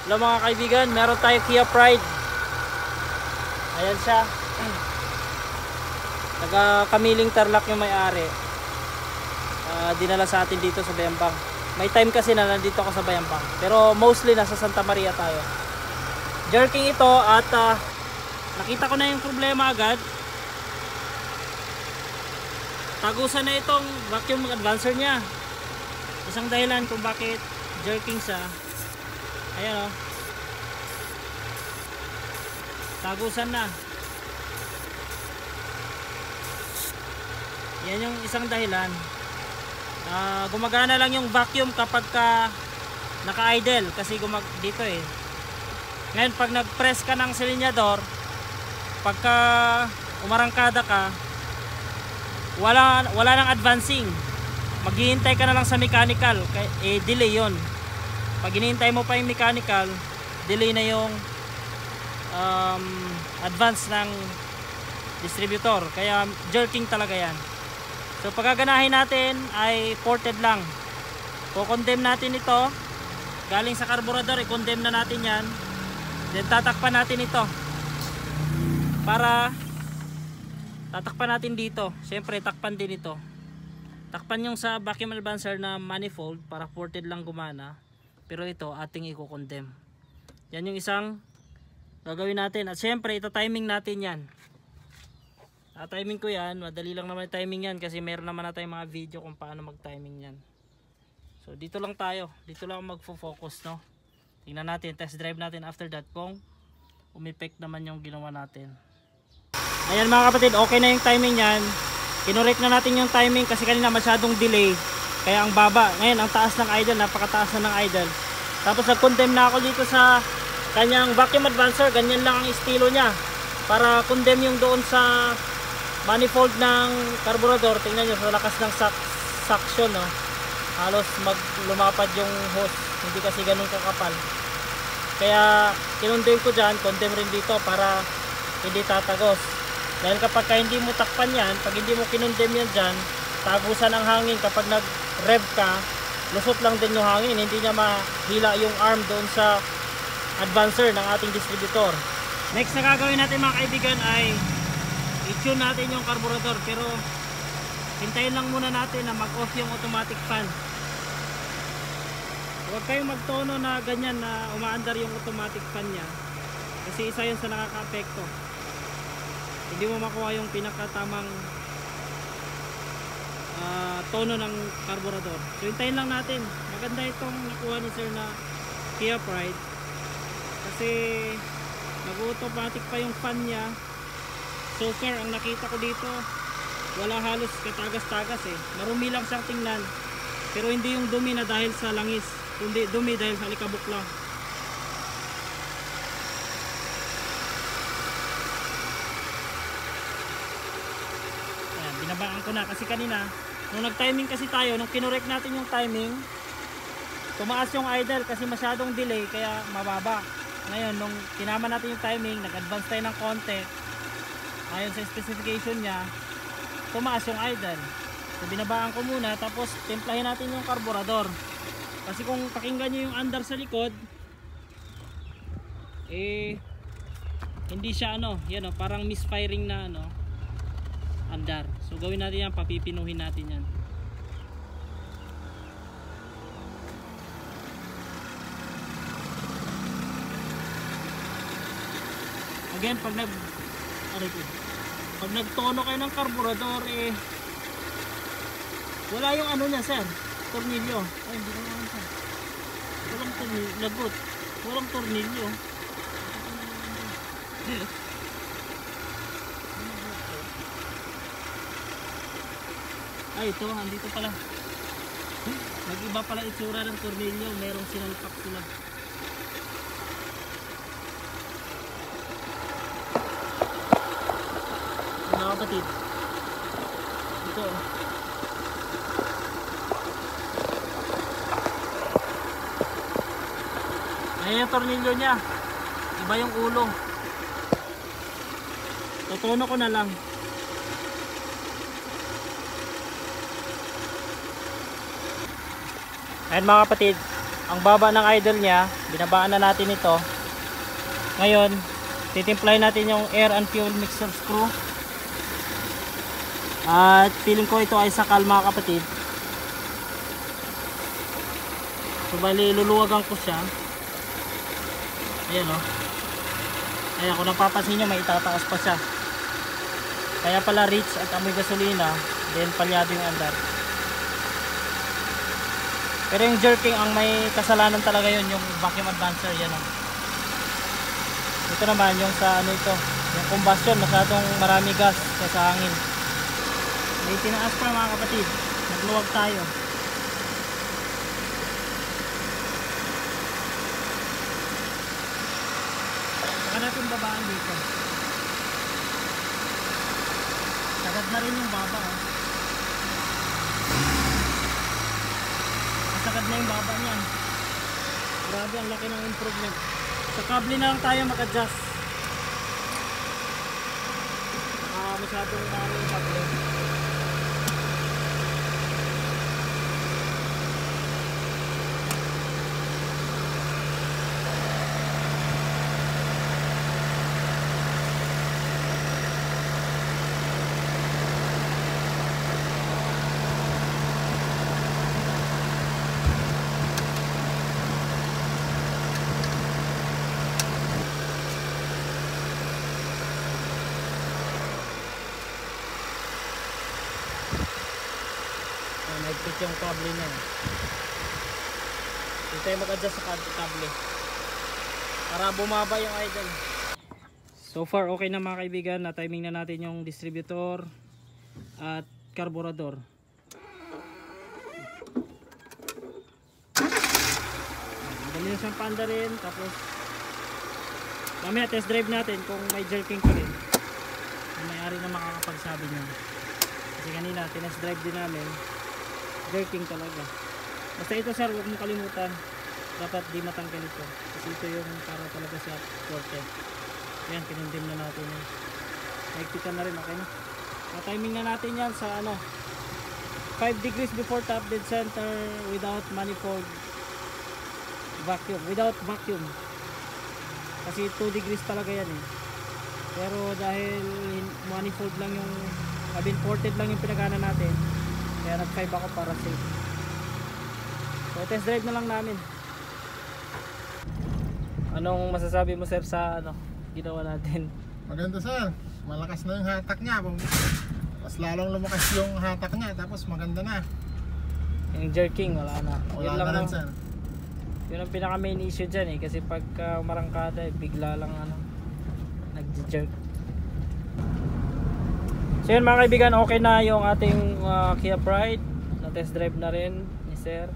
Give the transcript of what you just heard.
Hello mga kaibigan, meron tayo Kia Pride. Ayan siya. Taga Kamiling Tarlac yung may-ari. Dinala sa atin dito sa Bayambang. May time kasi na nandito ako sa Bayambang, pero mostly nasa Santa Maria tayo. Jerking ito at nakita ko na yung problema agad. Tagusan na itong vacuum advancer niya. Isang dahilan kung bakit jerking siya. Ayan o. Tagusan na. Yan yung isang dahilan. Gumagana lang yung vacuum kapag naka-idle. Kasi dito eh. Ngayon pag nag-press ka ng silinyador, pagka umarangkada ka, wala nang advancing. Maghihintay ka na lang sa mechanical. Delay yon. Pag hinihintay mo pa yung mechanical, delay na yung advance ng distributor. Kaya jerking talaga yan. So pagkaganahin natin ay ported lang. Kukondem natin ito galing sa carburetor, i-condemn na natin yan. Then tatakpan natin ito para tatakpan natin dito. Siyempre takpan din ito. Takpan yung sa vacuum advancer na manifold para ported lang gumana. Pero ito ating i-condemn. Yan yung isang gagawin natin. At siyempre ita-timing natin yan. Timing ko yan. Madali lang naman timing yan kasi meron naman na tayong mga video kung paano mag-timing yan. So dito lang tayo. Dito lang magfo-focus, no. Tingnan natin, test drive natin after that kung umepect naman yung ginawa natin. Ayan mga kapatid, okay na yung timing yan. Kinorek na natin yung timing kasi kanina masyadong delay. Kaya ang baba. Ngayon ang taas ng idle, napakataas na ng idle. Tapos nag-condemn na ako dito sa kanyang vacuum advancer. Ganyan lang ang estilo niya. Para condemn yung doon sa manifold ng carburetor. Tingnan nyo sa lakas ng suction, no? Halos lumapad yung hose. Hindi kasi ganun kakapal. Kaya kinondem ko dyan, condemn rin dito para hindi tatagos. Dahil kapag hindi mo takpan yan, pag hindi mo kinondem yan dyan, tagusan ang hangin. Kapag nag-rev ka, lusot lang din yung hangin. Hindi niya mahila yung arm doon sa advancer ng ating distributor. Next na gagawin natin mga kaibigan ay i-tune natin yung carburetor. Pero hintayin lang muna natin na mag-off yung automatic fan. Huwag kayong magtono na ganyan na umaandar yung automatic fan nya. Kasi isa yun sa nakaka-apekto. Hindi mo makuha yung pinakatamang tono ng carburetor. So hintayin lang natin. Maganda itong nakuha ni sir na Kia Pride. Kasi nag-automatic pa yung fan nya. So far ang nakita ko dito, wala halos katagas-tagas eh. Marumi lang siyang tingnan. Pero hindi yung dumi na dahil sa langis, kundi dumi dahil sa alikabok lang. Ayan, binabaan ko na kasi kanina nung nag-timing kasi tayo, nung kinorek natin yung timing, tumaas yung idle kasi masyadong delay kaya mababa. Ngayon nung kinama natin yung timing, nag-advance tayo ng konti ayon sa specification nya, tumaas yung idle. So binabaan ko muna, tapos templahin natin yung carburetor. Kasi kung pakinggan nyo yung andar sa likod, hindi siya yan parang misfiring na andar. So gawin natin yan, papipinuhin natin yan. Again, pag nagtono kayo ng carburetor, wala yung niya sir, tornilyo. Ay, hindi ko naman sir. Walang tornilyo, lagot. Walang tornilyo. Ay, ito, andito pala. Nag-iba pala itsura ng tornilyo, merong sinalpak sila. Mga kapatid, ito ayan yung tornilyo nya, iba yung ulo. Tutuno ko na lang. Ayan mga kapatid, ang baba ng idle niya, binabaan na natin ito. Ngayon, titimplahin natin yung air and fuel mixer screw. At feeling ko ito ay sakal mga kapatid. So bali luluwagan ko siya. Ayan o. Ayan, kung napapansin nyo may itataas pa siya. Kaya pala rich at amoy gasolina, then palyado yung andar. Pero yung jerking ang may kasalanan talaga yun, yung vacuum advancer. Yan o. Ito naman yung sa ano ito, yung combustion, masyadong marami gas sa hangin. May tinaas pa mga kapatid, nagluwag tayo. Saka natin babaan dito. Sagad na rin yung baba oh. Masagad na yung baba niyan. Grabe, ang laki ng improvement. Sa kable na lang tayo mag-adjust. Masyadong mahal yung kable. Nagpit yung kable niya. Hindi tayo mag-adjust sa kable para bumaba yung idle. So far okay na mga kaibigan, na timing na natin yung distributor at carburetor. Dali na siyang panda rin. Tapos mamaya test drive natin kung may jerking pa rin. May-ari na makakapagsabi niya. Kasi kanina tinest drive din namin, jerking talaga. Basta ito sir, huwag mong kalimutan, dapat di matanggal ito kasi ito yung para talaga sa quartet. Ayan, kinundim na natin yun. Naigpitan na rin, okay na. Timing na natin yan sa ano 5 degrees before top dead center without manifold vacuum, without vacuum kasi 2 degrees talaga yan eh. Pero dahil manifold lang yung ported lang yung pinagana natin, kaya nag 5 ako para safe. So test drive na lang namin. Anong masasabi mo sir sa ano ginawa natin? Maganda sir, malakas na yung hatak niya. Mas lalong lumakas yung hatak niya, tapos maganda na. Yung jerking wala na. Wala na rin sir. Yun ang pinaka main issue dyan eh, kasi pagka marangkada eh, bigla lang ano nag-jerk. So yun mga kaibigan, okay na yung ating Kia Pride na test drive na rin ni sir.